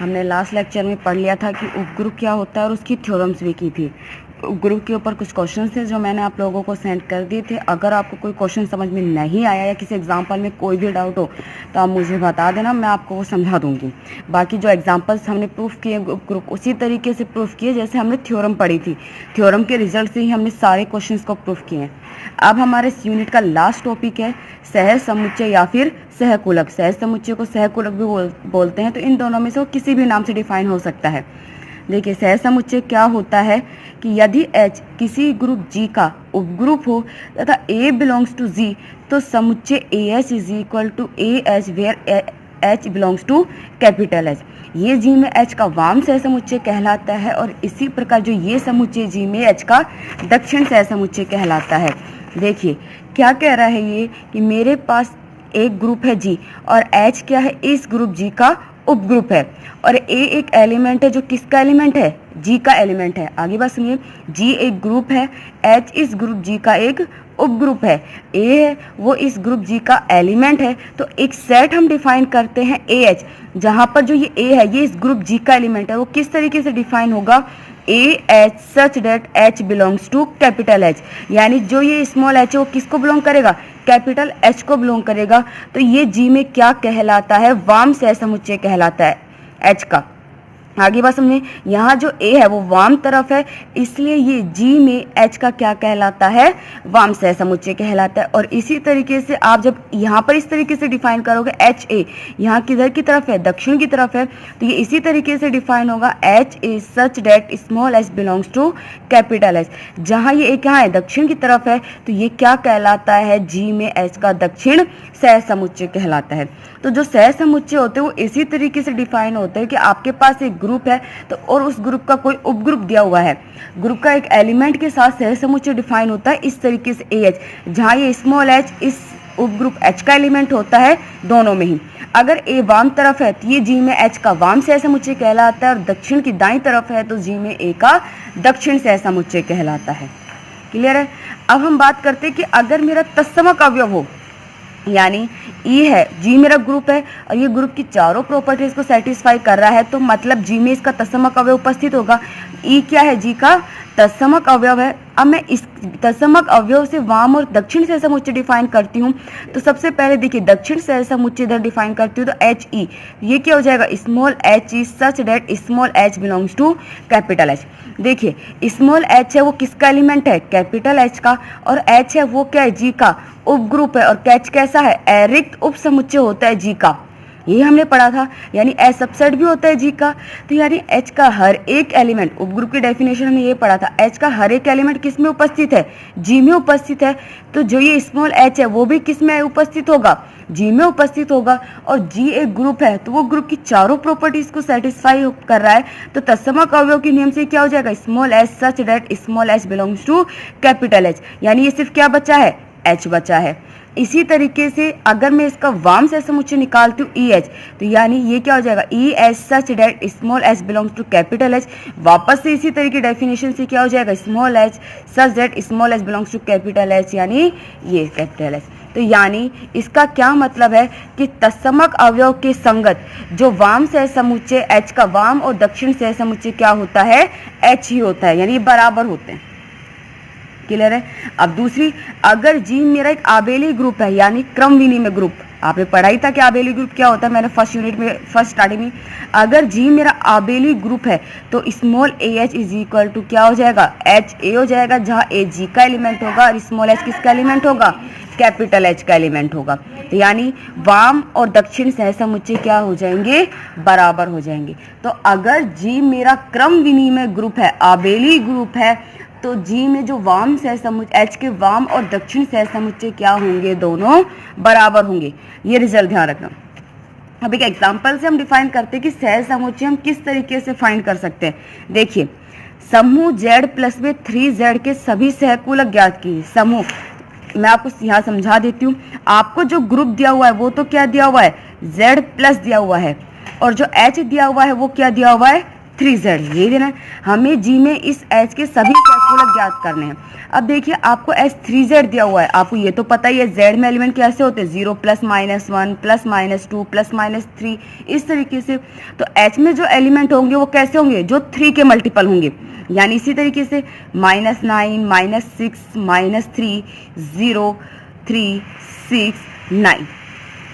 हमने last lecture में पढ़ लिया था कि उपग्रुप क्या होता है और उसकी थ्योरम्स भी की थी। उपग्रुप के ऊपर कुछ क्वेश्चन थे जो मैंने आप लोगों को सेंड कर दिए थे। अगर आपको कोई क्वेश्चन समझ में नहीं आया या किसी एग्जाम्पल में कोई भी डाउट हो तो आप मुझे बता देना, मैं आपको वो समझा दूंगी। बाकी जो एग्जाम्पल्स हमने प्रूफ किए उपग्रुप उसी तरीके से प्रूफ किए जैसे हमने थ्योरम पढ़ी थी। थ्योरम के रिजल्ट से ही हमने सारे क्वेश्चन को प्रूफ किए हैं। अब हमारे इस यूनिट का लास्ट टॉपिक है सहज समुच्चय या फिर सहकुलक। सहज समुच्चय को सहकुलक भी बोलते हैं, तो इन दोनों में से वो किसी भी नाम से डिफाइन हो सकता है। देखिए सहज समुच्चय क्या होता है कि यदि H किसी ग्रुप G का उपग्रुप हो तथा A बिलोंग्स टू G तो समुच्चय AH is equal to AH where H belongs to capital H। ये G में H का वाम सह समुच्चय कहलाता है और इसी प्रकार जो ये समुच्चय G में H का दक्षिण सह समुच्चय कहलाता है। देखिए क्या कह रहा है ये कि मेरे पास एक ग्रुप है G और H क्या है, इस ग्रुप G का उपग्रुप है और A एक एलिमेंट है जो किसका एलिमेंट है, G का एलिमेंट है। आगे बात सुनिए, G एक ग्रुप है, H इस ग्रुप G का एक उपग्रुप है, A है वो इस ग्रुप G का एलिमेंट है। तो एक सेट हम डिफाइन करते हैं AH, जहां पर जो ये A है ये इस ग्रुप G का एलिमेंट है। वो किस तरीके से डिफाइन होगा, AH such that H belongs to capital H, यानी जो ये स्मॉल h है वो किसको बिलोंग करेगा, कैपिटल H को बिलोंग करेगा। तो ये G में क्या कहलाता है, वाम सह समुच्चय कहलाता है H का। आगे बात समझिए, यहाँ जो A है वो वाम तरफ है, इसलिए ये G में H का क्या कहलाता है, वाम सह समुच्चय कहलाता है। और इसी तरीके से आप जब यहाँ पर इस तरीके से डिफाइन करोगे HA, यहाँ किधर की तरफ है, दक्षिण की तरफ है, तो ये इसी तरीके से डिफाइन होगा HA such that small h belongs to capital H। जहाँ ये क्या है, दक्षिण की तरफ है, तो ये क्या कहलाता है, G में H का दक्षिण सह समुच्चय कहलाता है। तो जो सह समुच्चय होते हैं वो इसी तरीके से डिफाइन होते हैं कि आपके पास एक ग्रुप है तो और उस ग्रुप का कोई उपग्रुप दिया हुआ है, ग्रुप का एक एलिमेंट के साथ सह समुच्चय डिफाइन होता है इस तरीके से AH, जहाँ ये स्मॉल h इस उपग्रुप H का एलिमेंट होता है दोनों में ही। अगर A वाम तरफ है तो ये G में H का वाम सह समुच्चय कहलाता है और दक्षिण की दाईं तरफ है तो G में A का दक्षिण सह समुच्चय कहलाता है। क्लियर है। अब हम बात करते हैं कि अगर मेरा तत्समक अवयव हो, यानी E है, G मेरा ग्रुप है और ये ग्रुप की चारों प्रॉपर्टीज को सेटिस्फाई कर रहा है, तो मतलब G में इसका तत्समक अवयव उपस्थित होगा। E क्या है, G का तत्समक अवयव है। अब मैं इस तत्समक अवयव से वाम और दक्षिण सह समुच्चय डिफाइन करती हूँ। तो सबसे पहले देखिए दक्षिण सह समुच्चय इधर डिफाइन करती हूँ तो HE, ये क्या हो जाएगा, small HE such that small h belongs to capital H। देखिए स्मॉल h है वो किसका एलिमेंट है, कैपिटल H का, और H है वो क्या है, G का उपग्रुप है। और कैच कैसा है, अरिक्त उप समुच्चय होता है G का, ये हमने पढ़ा था, यानी H सबसेट भी होता है G का। तो यानी H का हर एक एलिमेंट, उपग्रुप की डेफिनेशन में ये पढ़ा था, H का हर एक एलिमेंट किस में उपस्थित है, G में उपस्थित है। तो जो ये स्मॉल h है वो भी किस में उपस्थित होगा, G में उपस्थित होगा। और G एक ग्रुप है तो वो ग्रुप की चारों प्रॉपर्टीज को सेटिस्फाई कर रहा है। तो तत्समक अवयव के नियम से क्या हो जाएगा, small h such that small h belongs to capital H, यानी ये सिर्फ क्या बचा है, H बचा है। इसी तरीके से अगर मैं इसका वाम सह समुच्चय निकालती हूँ EH, तो यानी ये क्या हो जाएगा, EH such that small h belongs to capital H। वापस से इसी तरीके डेफिनेशन से क्या हो जाएगा, small h such that small h belongs to capital H, यानी ये कैपिटल H। तो यानी इसका क्या मतलब है कि तत्समक अवयव के संगत जो वाम सह समुच्चय H का वाम और दक्षिण सह समुच्चय क्या होता है, H ही होता है, यानी ये बराबर होते हैं। क्लियर है। अब दूसरी, अगर G मेरा एक आबेली ग्रुप है, यानी क्रम विनिमय ग्रुप, आपने पढ़ाई था कि आबेली ग्रुप क्या होता है, मैंने फर्स्ट यूनिट में फर्स्ट स्टार्टिंग में। अगर G मेरा आबेली ग्रुप है तो small AH is equal to क्या हो जाएगा, HA हो जाएगा, जहाँ A G का एलिमेंट होगा और स्मॉल h किसका एलिमेंट होगा, कैपिटल H का एलिमेंट होगा। तो यानी वाम और दक्षिण सह समुच्चय क्या हो जाएंगे, बराबर हो जाएंगे। तो अगर G मेरा क्रम विनिमय ग्रुप है, आबेली ग्रुप है, तो G में जो वाम सह समुच्चय H के वाम और दक्षिण सह समुच्चय क्या होंगे, दोनों बराबर होंगे। ये रिजल्ट ध्यान रखना। अब एक एग्जांपल से हम डिफाइन करते हैं कि सह समुच्चय हम किस तरीके से फाइंड कर सकते हैं। देखिए समूह Z प्लस में 3Z के सभी सहकुलक ज्ञात कीजिए। समूह मैं आपको यहाँ समझा देती हूँ। आपको जो ग्रुप दिया हुआ है वो तो क्या दिया हुआ है, Z प्लस दिया हुआ है, और जो H दिया हुआ है वो क्या दिया हुआ है, 3Z, ये देना है हमें। G में इस H के सभी सहगुणक ज्ञात करने हैं। अब देखिए आपको H3Z दिया हुआ है, आपको ये तो पता ही है Z में एलिमेंट कैसे होते हैं, 0 +, -1 +, -2 +, -3 इस तरीके से। तो H में जो एलिमेंट होंगे वो कैसे होंगे, जो 3 के मल्टीपल होंगे, यानी इसी तरीके से -9 -6 -3 0 3 6 9।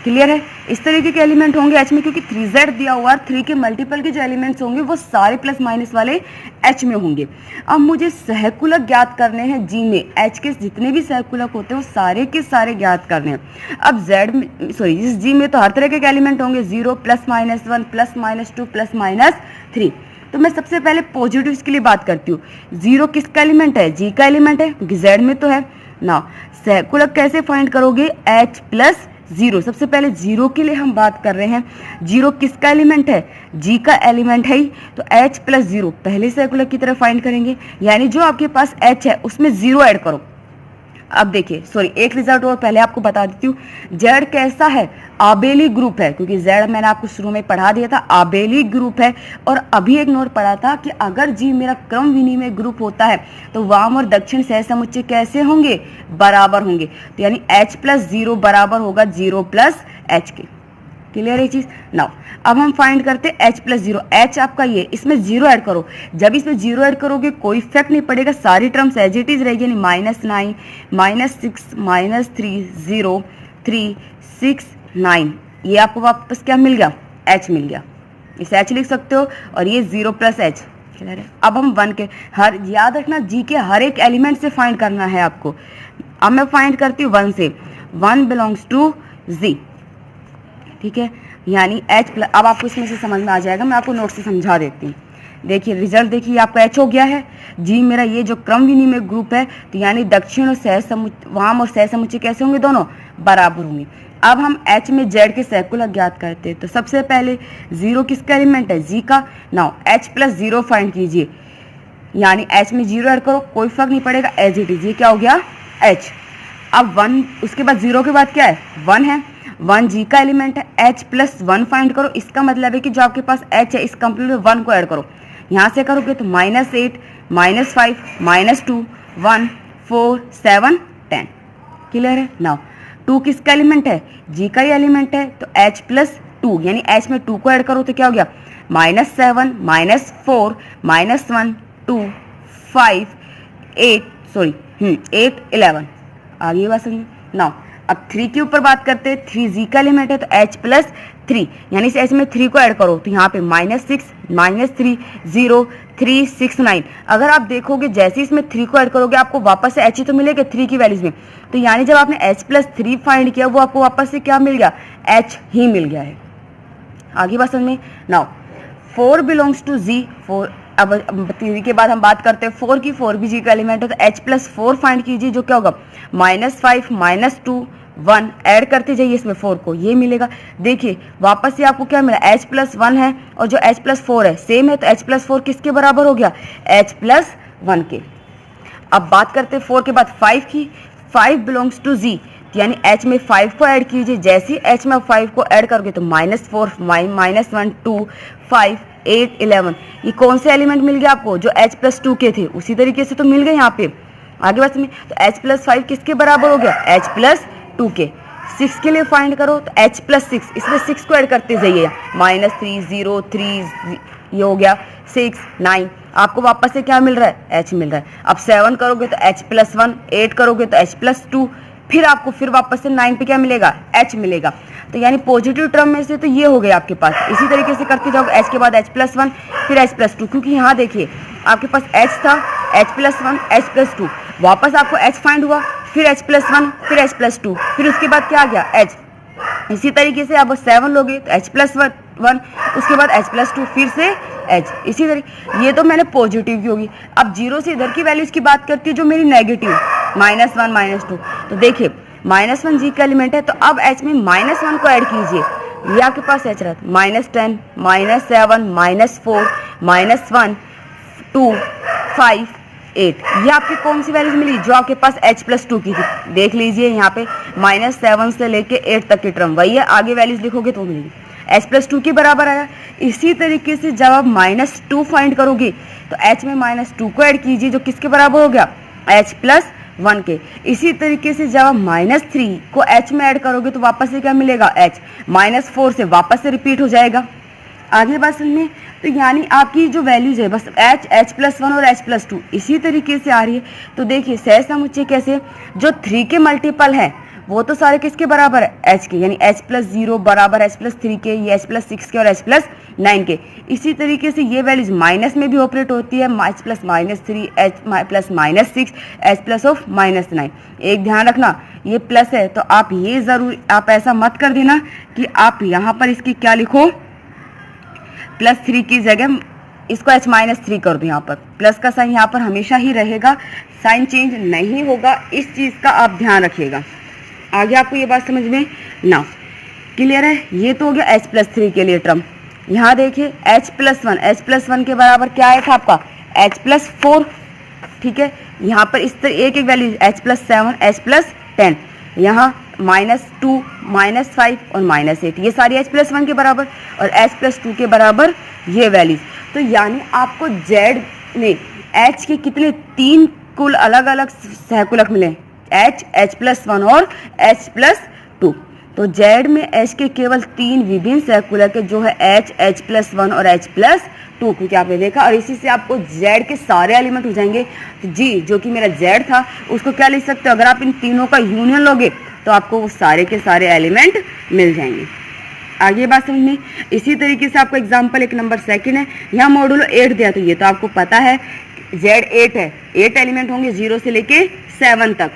क्लियर है, इस तरीके के एलिमेंट होंगे H में, क्योंकि 3Z दिया हुआ है, 3 के मल्टीपल के जो एलिमेंट्स होंगे वो सारे प्लस माइनस वाले H में होंगे। अब मुझे सहगुणक ज्ञात करने हैं G में, H के जितने भी सहगुणक होते हैं वो सारे के सारे ज्ञात करने हैं। अब Z में इस G में तो हर तरह के एलिमेंट होंगे, 0 +, -1 +, -2 +, -3। तो मैं सबसे पहले पॉजिटिव्स के लिए बात करती हूँ। 0 किसका एलिमेंट है, G का एलिमेंट है, क्योंकि Z में तो है ना। सहगुणक कैसे फाइंड करोगे, H + 0। सबसे पहले 0 के लिए हम बात कर रहे हैं, 0 किसका एलिमेंट है, G का एलिमेंट है ही, तो H + 0 पहले सहगुणक की तरफ फाइंड करेंगे, यानी जो आपके पास H है उसमें 0 ऐड करो। अब देखिए एक रिजल्ट और पहले आपको बता देती हूँ, Z कैसा है, आबेली ग्रुप है, क्योंकि Z मैंने आपको शुरू में पढ़ा दिया था आबेली ग्रुप है। और अभी एक नोट पढ़ा था कि अगर G मेरा क्रम विनिमय ग्रुप होता है तो वाम और दक्षिण सहसमुच्चय कैसे होंगे, बराबर होंगे। तो यानी H + 0 बराबर होगा 0 + H के। क्लियर है चीज। नाउ अब हम फाइंड करते हैं H + 0। H आपका ये, इसमें 0 ऐड करो। जब इसमें 0 ऐड करोगे कोई इफेक्ट नहीं पड़ेगा, सारी टर्म्स एज इट इज रहेगी, यानी -9 -6 -3 0 3 6 9। ये आपको वापस क्या मिल गया, H मिल गया, इसे H लिख सकते हो, और ये 0 + H। क्लियर है। अब हम 1 के याद रखना G के हर एक एलिमेंट से फाइंड करना है आपको। अब मैं फाइंड करती हूँ 1 से, 1 बिलोंग्स टू Z। ठीक है, यानी H +, अब आपको इसमें से समझ में आ जाएगा, मैं आपको नोट से समझा देती हूँ। देखिए रिजल्ट देखिए, आपका H हो गया है। G मेरा ये जो क्रम विनिमय ग्रुप है, तो यानी दक्षिण और वाम और सहसमुच्चय कैसे होंगे, दोनों बराबर होंगे। अब हम H में Z के सहगुणक ज्ञात करते हैं। तो सबसे पहले 0 किसका एलिमेंट है, G का। नाउ H + 0 फाइंड कीजिए, यानी H में 0 ऐड करो, कोई फर्क नहीं पड़ेगा, एज इट इज। ये क्या हो गया, H। अब 1, उसके बाद 0 के बाद क्या है, 1 है, 1 G का एलिमेंट है। H + 1 फाइंड करो, इसका मतलब है कि जो आपके पास H है इस कंप्लीट में 1 को ऐड करो। यहाँ से करोगे तो -8 -5 -2 1 4 7 10। क्लियर है। नाउ 2 किसका एलिमेंट है, G का ही एलिमेंट है, तो H + 2, यानी H में 2 को ऐड करो तो क्या हो गया, -7 -4 -1 2 5 8 11। आगे बात समझिए। नाउ अब 3 के ऊपर बात करते हैं। 3 G का एलिमेंट है, तो H + 3, यानी इस H में 3 को ऐड करो तो यहाँ पे -6 -3 0 3 6 9। अगर आप देखोगे जैसे इसमें 3 को ऐड करोगे आपको वापस से H ही तो मिलेगा 3 की वैल्यूज में, तो यानी जब आपने H + 3 फाइंड किया वो आपको वापस से क्या मिल गया, H ही मिल गया है। आगे बात समझ में। Now 4 belongs to Z। 4 अब 3 के बाद हम बात करते हैं 4 की। 4 भी G का एलिमेंट है, तो H + 4 फाइंड कीजिए, जो क्या होगा -5 -2 1 ऐड करते जाइए इसमें 4 को, ये मिलेगा। देखिए वापस से आपको क्या मिला, H + 1 है और जो H + 4 है सेम है, तो H + 4 किसके बराबर हो गया, H + 1 के। अब बात करते हैं 4 के बाद 5 की। 5 बिलोंग्स टू Z, यानी H में 5 को ऐड कीजिए। जैसे ही H में 5 को ऐड करोगे तो -4 -1 2 5 8 11। ये कौन से एलिमेंट मिल गया आपको, जो H + 2 के थे, उसी तरीके से तो मिल गए यहाँ पे। आगे बात में, तो H + 5 किसके बराबर हो गया, H + 2 के। 6 के लिए फाइंड करो तो H + 6, इसमें 6 को ऐड करते जाइए, -3 0 3 ये हो गया 6 9। आपको वापस से क्या मिल रहा है, H मिल रहा है। अब 7 करोगे तो H + 1, 8 करोगे तो H + 2, फिर आपको फिर वापस से 9 पे क्या मिलेगा, H मिलेगा। तो यानी पॉजिटिव टर्म में से तो ये हो गया आपके पास। इसी तरीके से करते जाओगे, H के बाद H + 1 फिर H + 2, क्योंकि यहाँ देखिए आपके पास H था, H + 1 H + 2, वापस आपको H फाइंड हुआ, फिर H + 1 फिर H + 2, फिर उसके बाद क्या आ गया, H। इसी तरीके से आप 7 लोगे तो H + 1, उसके बाद H + 2 फिर से H। इसी तरीके, ये तो मैंने पॉजिटिव की होगी। अब 0 से इधर की वैल्यूज की बात करती है जो मेरी नेगेटिव, -1 -2। तो देखिए -1 G का एलिमेंट है, तो अब H में -1 को ऐड कीजिए, ये आपके पास H रहा, -10 -7 -4 -1 2 5 8। ये आपकी कौन सी वैल्यूज मिली, जो आपके पास H + 2 की थी। देख लीजिए यहाँ पे -7 से लेके 8 तक की टर्म वही है, आगे वैल्यूज लिखोगे तो मिलेगी, H + 2 के बराबर आया। इसी तरीके से जब आप -2 फाइंड करोगे, तो H में -2 को ऐड कीजिए जो किसके बराबर हो गया, H+1 के। इसी तरीके से जब आप -3 को H में ऐड करोगे तो वापस से क्या मिलेगा, H, -4 से वापस से रिपीट हो जाएगा। आगे बात समझ में, तो यानी आपकी जो वैल्यूज है बस H, H+1 और H+2 इसी तरीके से आ रही है। तो देखिए सहज समुच्चय कैसे, जो 3 के मल्टीपल है वो तो सारे किसके बराबर है, H के, यानी H+0 बराबर H+3 के, ये H+6 के और H+9 के। इसी तरीके से ये वैल्यूज माइनस में भी ऑपरेट होती है, H+-3, H+-6, H+-9। एक ध्यान रखना ये प्लस है तो आप ये जरूर आप ऐसा मत कर देना कि आप यहाँ पर इसकी क्या लिखो, +3 की जगह इसको H-3 कर दो। यहाँ पर प्लस का साइन यहाँ पर हमेशा ही रहेगा, साइन चेंज नहीं होगा, इस चीज़ का आप ध्यान रखिएगा। आगे आपको ये बात समझ में ना क्लियर है। ये तो हो गया H+3 के लिए टर्म। यहाँ देखिए H+1 के बराबर क्या आया था आपका, H+4, ठीक है। यहाँ पर इस तरह एक एक वैल्यू H+7, H+10, यहाँ -2, -5 और -8 ये सारी H+1 के बराबर और H+2 के बराबर ये वैल्यूज। तो यानी आपको Z में H के कितने 3 कुल अलग अलग सहकुलक मिले, H, H+1 और H+2। तो Z में H के केवल 3 विभिन्न सहकुलक है जो है H, H+1 और H+2, क्योंकि आपने देखा। और इसी से आपको Z के सारे एलिमेंट हो जाएंगे। तो G जो कि मेरा Z था उसको क्या लिख सकते हो, अगर आप इन तीनों का यूनियन लोगे तो आपको वो सारे के सारे एलिमेंट मिल जाएंगे। आगे बात समझ में, इसी तरीके से आपको एग्जाम्पल 1 नंबर 2 है। यहाँ मॉडुलो 8 दिया, तो ये तो आपको पता है Z 8 है, 8 एलिमेंट होंगे 0 से लेके 7 तक,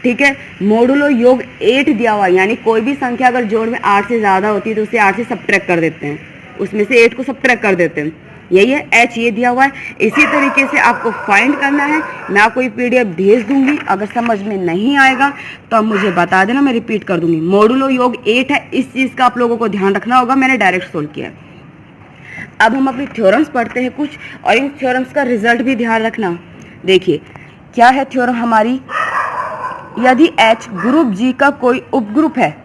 ठीक है। मॉडुलो योग 8 दिया हुआ, यानी कोई भी संख्या अगर जोड़ में 8 से ज़्यादा होती है तो उसे 8 से सब्ट्रैक्ट कर देते हैं, उसमें से 8 को सब्ट्रैक्ट कर देते हैं। यही है H, ये दिया हुआ है। इसी तरीके से आपको फाइंड करना है। मैं आपको ये PDF भेज दूंगी, अगर समझ में नहीं आएगा तो आप मुझे बता देना, मैं रिपीट कर दूंगी। मॉडुलो योग 8 है, इस चीज़ का आप लोगों को ध्यान रखना होगा, मैंने डायरेक्ट सोल्व किया है। अब हम अपनी थ्योरम्स पढ़ते हैं कुछ, और इन थ्योरम्स का रिजल्ट भी ध्यान रखना। देखिए क्या है थ्योरम हमारी, यदि H ग्रुप G का कोई उपग्रुप है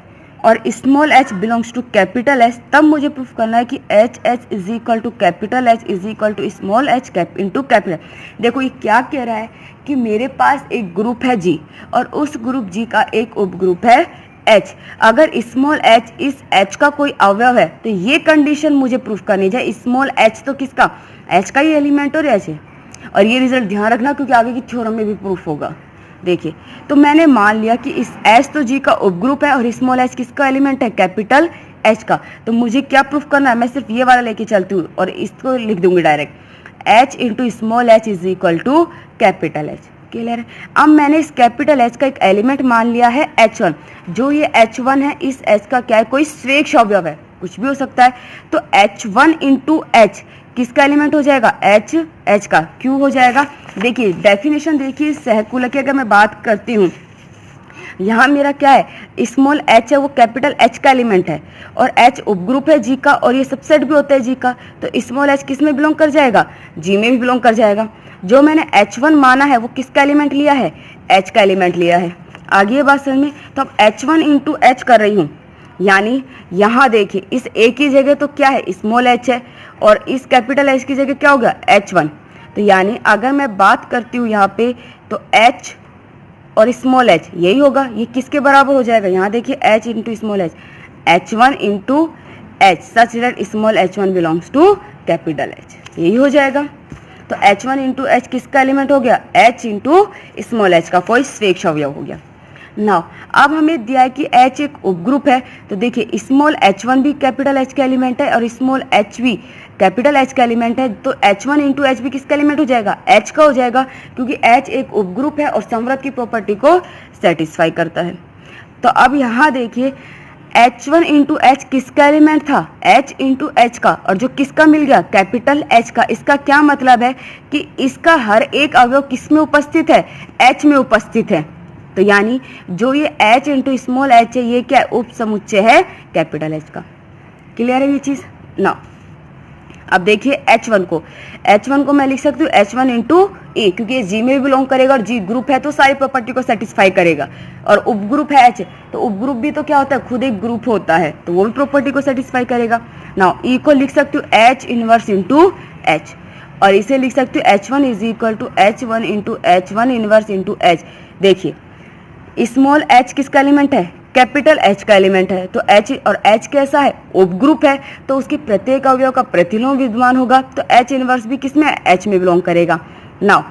और small h belongs to capital H, तब मुझे प्रूफ करना है कि H is equal to capital H is equal to small h into capital. देखो ये क्या कह रहा है कि मेरे पास एक ग्रुप है G और उस ग्रुप G का एक उपग्रुप है H। अगर स्मॉल h इस H का कोई अवयव है तो ये कंडीशन मुझे प्रूफ करनी है। स्मॉल h तो किसका, H का ही एलिमेंट और H है। और ये रिजल्ट ध्यान रखना क्योंकि आगे की थ्योरम में भी प्रूफ होगा। देखिए तो मैंने मान लिया कि इस H तो G का उपग्रुप है और स्मॉल h किसका एलिमेंट है, कैपिटल H का। तो मुझे क्या प्रूफ करना है, मैं सिर्फ ये वाला लेके चलती हूँ और इसको लिख दूंगी direct, H into small h is equal to capital H। Clear है। अब मैंने इस कैपिटल H का एक एलिमेंट मान लिया है H1, जो ये H1 है इस H का क्या है, कोई स्वेच्छ अवयव है, कुछ भी हो सकता है। तो H1 इंटू H किसका एलिमेंट हो जाएगा, H का। क्यों हो जाएगा, देखिए डेफिनेशन देखिए, सहकुलक की अगर मैं बात करती हूँ, यहाँ मेरा क्या है, स्मॉल h है वो कैपिटल H का एलिमेंट है और H उपग्रुप है G का और ये सबसेट भी होता है G का। तो स्मॉल h किस में बिलोंग कर जाएगा, G में भी बिलोंग कर जाएगा। जो मैंने H1 माना है वो किसका एलिमेंट लिया है, H का एलिमेंट लिया है। आगे ये बात समझ में, तो अब H1 इंटू H कर रही हूँ, यानी यहाँ देखिए इस A की जगह तो क्या है, स्मॉल h है और इस कैपिटल H की जगह क्या हो गया, H1। तो यानी अगर मैं बात करती हूँ यहाँ पे तो H और स्मॉल h यही होगा, ये किसके बराबर हो जाएगा, यहाँ देखिए H into small h, H1 into H such that small h1 belongs to capital H, यही हो जाएगा। तो H1 इंटू H किसका एलिमेंट हो गया, H इंटू स्मॉल h का कोई स्वेच्छ अवयव हो गया। नाउ अब हमें दिया है कि H एक उपग्रुप है, तो देखिए स्मॉल h1 भी कैपिटल H का एलिमेंट है और स्मॉल h भी कैपिटल H का एलिमेंट है। तो H1 इंटू H भी किसका एलिमेंट हो जाएगा, H का हो जाएगा, क्योंकि H एक उपग्रुप है और संवृत की प्रॉपर्टी को सेटिस्फाई करता है। तो अब यहाँ देखिए H1 इंटू H किसका एलिमेंट था, H इंटू H का, और जो किसका मिल गया, कैपिटल H का। इसका क्या मतलब है कि इसका हर एक अवयव किस में उपस्थित है, H में उपस्थित है। तो यानी जो ये H इंटू स्मॉल h है ये क्या उप समुच्चय है कैपिटल H का। क्लियर है ये चीज ना। अब देखिए H1 को मैं लिख सकती हूँ H1 इंटू ए, क्योंकि ये G में भी बिलोंग करेगा और G ग्रुप है तो सारी प्रॉपर्टी को सेटिस्फाई करेगा। और उपग्रुप है H, तो उपग्रुप भी तो क्या होता है, खुद एक ग्रुप होता है, तो वो भी प्रॉपर्टी को सेटिस्फाई करेगा। नाउ E को लिख सकती हूँ H इनवर्स इंटू H। और इसे लिख सकते हो H1 is equal to H1 into H1 inverse into H। देखिए स्मॉल h किसका एलिमेंट है, कैपिटल H का एलिमेंट है, तो H और H कैसा है, उपग्रुप है, तो उसके प्रत्येक अवयव का प्रतिलोम विद्यमान होगा, तो H इनवर्स भी किसमें H में बिलोंग करेगा। नाउ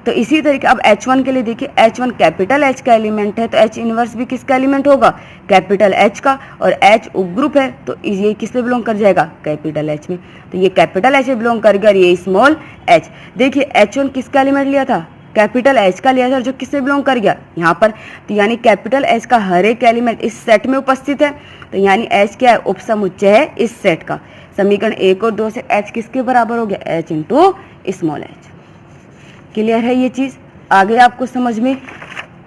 तो इसी तरीके अब H1 के लिए देखिए H1 कैपिटल H का एलिमेंट है, तो H इनवर्स भी किसका एलिमेंट होगा, कैपिटल H का, और H उपग्रुप है तो ये किस में बिलोंग कर जाएगा, कैपिटल H में, तो ये कैपिटल H में बिलोंग कर गया, ये स्मॉल h। देखिए H1 किसका एलिमेंट लिया था, कैपिटल H का लिया था, जो किससे बिलोंग कर गया यहाँ पर, तो यानी कैपिटल H का हर एक एलिमेंट इस सेट में उपस्थित है, तो यानी H क्या है, उपसमुच्चय है इस सेट का। समीकरण 1 और 2 से H किसके बराबर हो गया, H into small h। Clear है ये चीज, आ गया आपको समझ में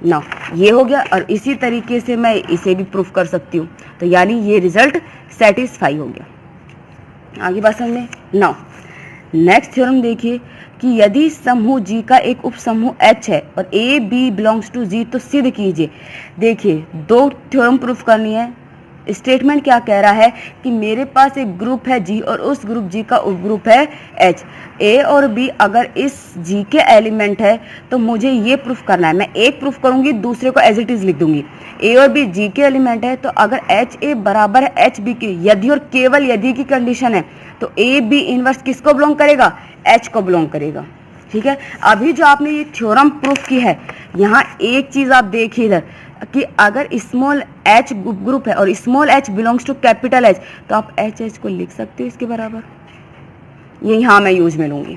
ना, ये हो गया। और इसी तरीके से मैं इसे भी प्रूफ कर सकती हूँ, तो यानी ये रिजल्ट सेटिस्फाई हो गया। आगे बात समझ में ना। नेक्स्ट थ्योरम देखिए कि यदि समूह G का एक उप समूह H है और A B belongs to G, तो सिद्ध कीजिए। देखिए दो थ्योरम प्रूफ करनी है। स्टेटमेंट क्या कह रहा है कि मेरे पास एक ग्रुप है G और उस ग्रुप G का उपग्रुप है H। A और B अगर इस G के एलिमेंट है तो मुझे ये प्रूफ करना है। मैं एक प्रूफ करूंगी, दूसरे को एज इट इज लिख दूंगी। A और B G के एलिमेंट है, तो अगर HA बराबर है HB के, यदि और केवल यदि की कंडीशन है, तो AB इनवर्स किसको बिलोंग करेगा, H को बिलोंग करेगा। ठीक है, अभी जो आपने ये थ्योरम प्रूफ की है, यहाँ एक चीज आप देखिए इधर कि अगर स्मॉल h ग्रुप है और small h belongs to capital H, तो आप HH को लिख सकते हो इसके बराबर। ये यहाँ मैं यूज में लूंगी।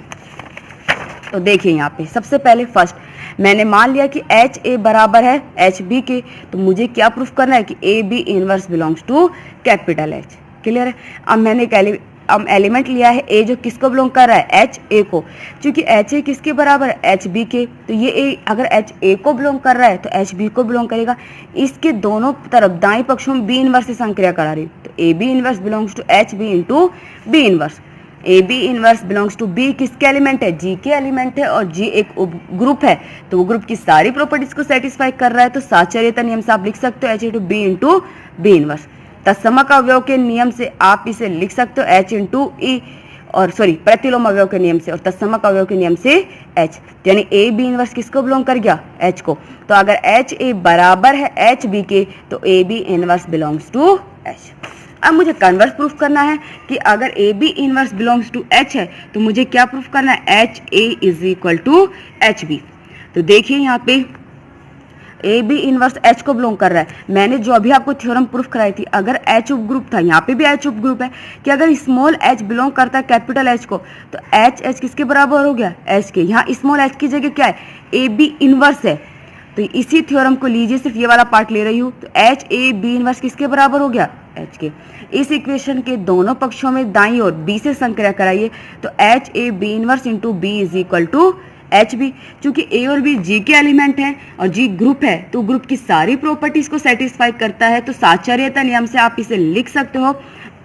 तो देखिए यहाँ पे सबसे पहले फर्स्ट मैंने मान लिया कि HA बराबर है HB के, तो मुझे क्या प्रूफ करना है कि AB inverse belongs to capital H। Clear है। अब मैंने एलिमेंट लिया है A, जो किसको बिलोंग कर रहा है, HA को। क्योंकि HA किसके बराबर है, HB के, तो ये A अगर HA को बिलोंग कर रहा है तो HB को बिलोंग करेगा। इसके दोनों तरफ दाएं पक्षों में B इनवर्स से संक्रिया करा रही, तो AB inverse belongs to HB into B inverse. AB inverse belongs to B किसके एलिमेंट है, G के एलिमेंट है, और G एक उप ग्रुप है, तो वो ग्रुप की सारी प्रॉपर्टीज को सेटिस्फाई कर रहा है, तो साचर्यता नियम से आप लिख सकते हो H into B into B inverse. तत्समक अवयव के नियम से आप इसे लिख सकते हो H इंटू E, और सॉरी प्रतिलोम अवयव के नियम से और तत्समक अवयव के नियम से H, यानी A B इनवर्स किसको बिलोंग कर गया, H को। तो अगर HA बराबर है HB के, तो AB inverse belongs to H। अब मुझे कन्वर्स प्रूफ करना है कि अगर AB inverse belongs to H है, तो मुझे क्या प्रूफ करना है, HA is equal to HB। तो देखिए यहाँ पे AB इनवर्स H को बिलोंग कर रहा है। मैंने जो अभी आपको थ्योरम प्रूफ कराई थी, अगर H उप ग्रुप था, यहाँ पे भी H उप ग्रुप है, कि अगर स्मॉल h बिलोंग करता है कैपिटल H को, तो H किसके बराबर हो गया, H के। यहाँ स्मॉल h की जगह क्या है, AB इनवर्स है, तो इसी थ्योरम को लीजिए, सिर्फ ये वाला पार्ट ले रही हूँ, तो HAB इनवर्स किसके बराबर हो गया, H के। इस इक्वेशन के दोनों पक्षों में दाईं ओर B से संक्रिया कराइए, तो HAB inverse into B is equal to HB। चूंकि A और B G के एलिमेंट हैं और G ग्रुप है, तो ग्रुप की सारी प्रॉपर्टीज को सेटिस्फाई करता है, तो साचर्यता नियम से आप इसे लिख सकते हो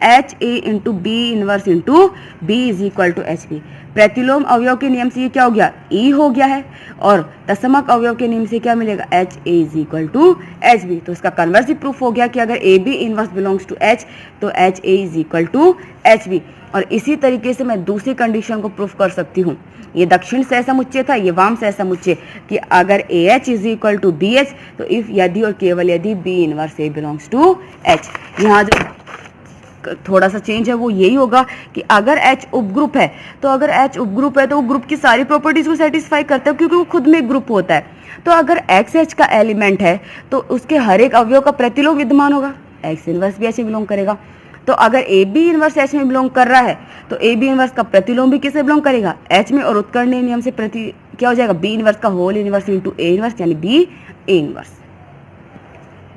HA into B inverse into B is equal to HB। प्रतिलोम अवयव के नियम से ये क्या हो गया, E हो गया है, और तत्समक अवयव के नियम से क्या मिलेगा, HA is equal to HB। तो इसका कन्वर्स ही प्रूफ हो गया कि अगर AB inverse belongs to H, तो HA is equal to HB। और इसी तरीके से मैं दूसरी कंडीशन को प्रूफ कर सकती हूँ। ये दक्षिण सहसमुच्चय था, ये वाम सहसमुच्चय, कि अगर AH is equal to BH, तो इफ यदि और केवल यदि B inverse A belongs to H। यहाँ जो थोड़ा सा चेंज है वो यही होगा कि अगर H उपग्रुप है, तो अगर H उपग्रुप है तो वो ग्रुप की सारी प्रॉपर्टीज को सेटिस्फाई करता है, क्योंकि वो खुद में एक ग्रुप होता है। तो अगर XH का एलिमेंट है, तो उसके हर एक अवयव का प्रतिलोम विद्यमान होगा, X इनवर्स भी H में बिलोंग करेगा। तो अगर AB इनवर्स H में बिलोंग कर रहा है, तो AB इनवर्स का प्रतिलोम भी किससे बिलोंग करेगा, H में, और उत्कर्णीय नियम से क्या हो जाएगा, B इनवर्स का whole inverse into A inverse, यानी B A इनवर्स।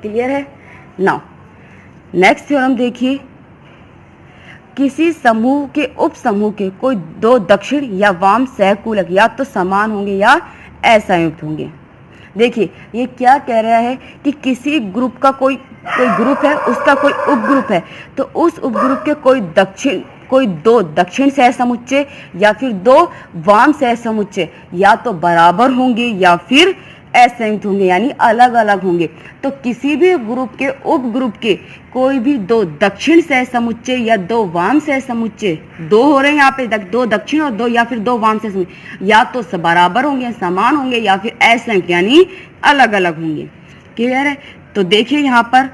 क्लियर है। नाउ नेक्स्ट थ्योरम देखिए, किसी समूह के उप समूह के कोई दो दक्षिण या वाम सहकूलक या तो समान होंगे या असंयुक्त होंगे। देखिए ये क्या कह रहा है कि किसी ग्रुप का कोई ग्रुप है, उसका कोई उपग्रुप है, तो उस उपग्रुप के कोई दो दक्षिण सहसमुच्चय या फिर दो वाम सहसमुच्चय या तो बराबर होंगे या फिर असंयुक्त होंगे यानी अलग अलग होंगे। तो किसी भी ग्रुप के उप ग्रुप के कोई भी दो दक्षिण सहसमुच्चय या दो वाम सहसमुच्चय, दो हो रहे हैं यहाँ पे, दो दक्षिण और दो या फिर दो वाम सहसमुच्चय, या तो बराबर होंगे, समान होंगे, या फिर असंयुक्त यानी अलग अलग होंगे। क्लियर है? तो देखिए यहाँ पर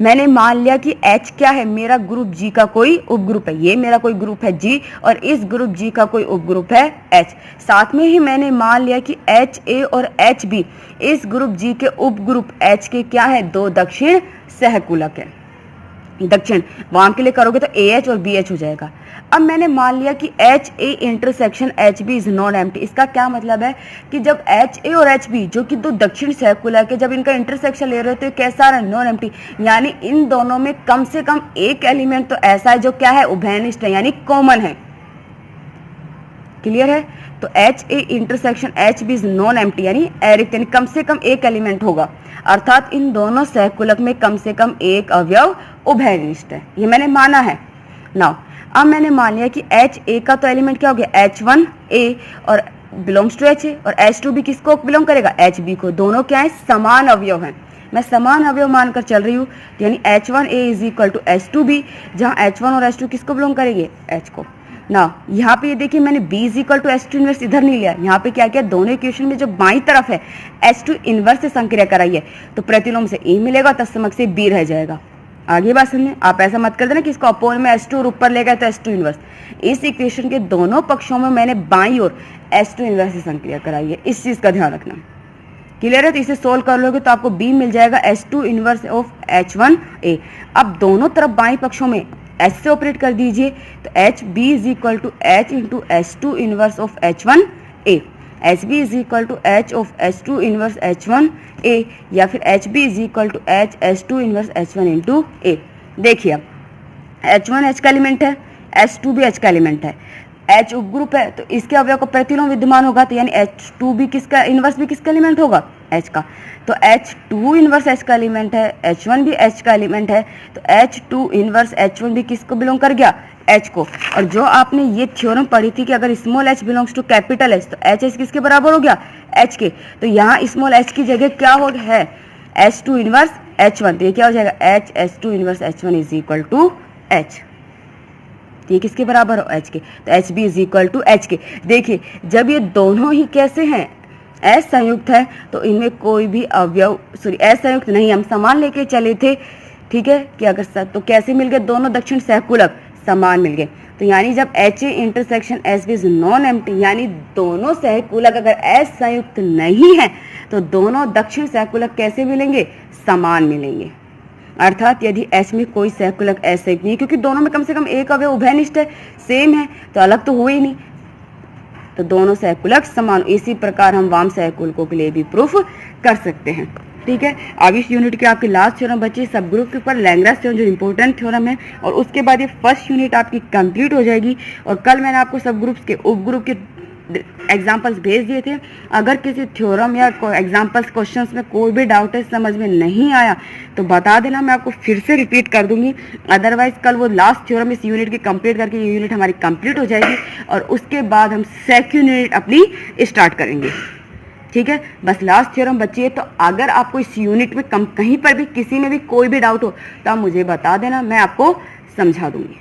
मैंने मान लिया कि H क्या है, मेरा ग्रुप G का कोई उपग्रुप है, ये मेरा कोई ग्रुप है G और इस ग्रुप G का कोई उपग्रुप है H। साथ में ही मैंने मान लिया कि HA और HB इस ग्रुप G के उपग्रुप H के क्या है, दो दक्षिण सहकुलक है। दक्षिण वाम के लिए करोगे तो AH और BH हो जाएगा। अब मैंने मान लिया कि HA intersection HB is non empty. इसका क्या मतलब है कि जब HA और HB जो कि दो दक्षिण सहकुलक है, जब इनका इंटरसेक्शन ले रहे हो तो कैसा रहा, नॉन एम्प्टी, यानी इन दोनों में कम से कम एक एलिमेंट तो ऐसा है जो क्या है, उभयनिष्ठ है यानी कॉमन है। क्लियर है? तो HA intersection HB is non empty यानी अरिक्त, यानी कम से कम एक एलिमेंट होगा, अर्थात इन दोनों सहकुलक में कम से कम एक अवयव उभयनिष्ठ है। ये मैंने माना है। नाउ अब मैंने मान लिया कि HA का तो एलिमेंट क्या हो गया, H1A और बिलोंग्स टू HA, और H2B किसको बिलोंग करेगा, HB को। दोनों क्या है, समान अवयव हैं। मैं समान अवयव मानकर चल रही हूँ, यानी H1A is equal to H2B, जहाँ H1 और H2 किसको बिलोंग करेंगे, H को। ना यहाँ पे ये देखिए मैंने B is equal to H2 inverse इधर नहीं लिया, यहाँ पे क्या किया, दोनों इक्वेशन में जो बाईं तरफ है H2 इनवर्स से संक्रिया कराई है, तो प्रतिलोम से A मिलेगा, तत्समक से B रह जाएगा। आगे बात समझे? आप ऐसा मत कर देना कि इसको अपोन में H2 और ऊपर ले गए तो H2 इनवर्स। इस इक्वेशन के दोनों पक्षों में मैंने बाईं ओर H2 इनवर्स से संक्रिया कराई है, इस चीज का ध्यान रखना। क्लियर है? तो इसे सोल्व कर लोगे तो आपको B मिल जाएगा H2 इनवर्स ऑफ H1A। अब दोनों तरफ बाईं पक्षों में H से ऑपरेट कर दीजिए, तो HB is equal to H into H2 inverse of H1A, HB is equal to H of H2 inverse H1A, या फिर HB is equal to H H2 inverse H1 into A। देखिए अब H1 H का element है, H2 भी H का element है, H उपग्रुप है तो इसके अवयव को प्रतिलोम विद्यमान होगा, तो यानी H2 भी किसका इनवर्स भी किसका एलिमेंट होगा, H का। तो H2 इनवर्स H का एलिमेंट है, H1 भी H का एलिमेंट है, तो H2 इनवर्स H1 भी किसको बिलोंग कर गया, H को। और जो आपने ये थ्योरम पढ़ी थी कि अगर small h belongs to capital H तो H किसके बराबर हो गया, H के। तो यहाँ स्मॉल h की जगह क्या हो है, H2 इनवर्स H1, तो ये क्या हो जाएगा, H H2 inverse H1 is equal to H। ये किसके बराबर हो, H के। तो HB is equal to H के। देखिए जब ये दोनों ही कैसे हैं, असंयुक्त है, तो इनमें कोई भी अवयव असंयुक्त नहीं, हम समान लेके चले थे, ठीक है, कि अगर तो कैसे मिल गए, दोनों दक्षिण सहकुलक समान मिल गए। तो यानी जब HA intersection HB is non empty, यानी दोनों सहकुलक अगर असंयुक्त नहीं है तो दोनों दक्षिण सहकुलक कैसे मिलेंगे, समान मिलेंगे। अर्थात यदि H में कोई सहकुलक असंयुक्त नहीं, क्योंकि दोनों में कम से कम एक अवयव उभयनिष्ठ है, सेम है, तो अलग तो हुए ही नहीं, तो दोनों सहकुलक समान। इसी प्रकार हम वाम सहकुलकों के लिए भी प्रूफ कर सकते हैं। ठीक है, अब इस यूनिट के आपके लास्ट थ्योरम बची सब ग्रुप के ऊपर लैग्रांज थ्योरम, जो इंपॉर्टेंट थ्योरम है, और उसके बाद ये फर्स्ट यूनिट आपकी कंप्लीट हो जाएगी। और कल मैंने आपको सब ग्रुप्स के उप ग्रुप के एग्जाम्पल्स भेज दिए थे। अगर किसी थ्योरम या एग्जाम्पल्स क्वेश्चंस में कोई भी डाउट है, समझ में नहीं आया तो बता देना, मैं आपको फिर से रिपीट कर दूंगी। अदरवाइज कल वो लास्ट थ्योरम इस यूनिट की कंप्लीट करके ये यूनिट हमारी कंप्लीट हो जाएगी और उसके बाद हम सेकंड यूनिट अपनी स्टार्ट करेंगे। ठीक है, बस लास्ट थ्योरम बची है। तो अगर आपको इस यूनिट में कहीं पर भी किसी में भी कोई भी डाउट हो तो आप मुझे बता देना, मैं आपको समझा दूंगी।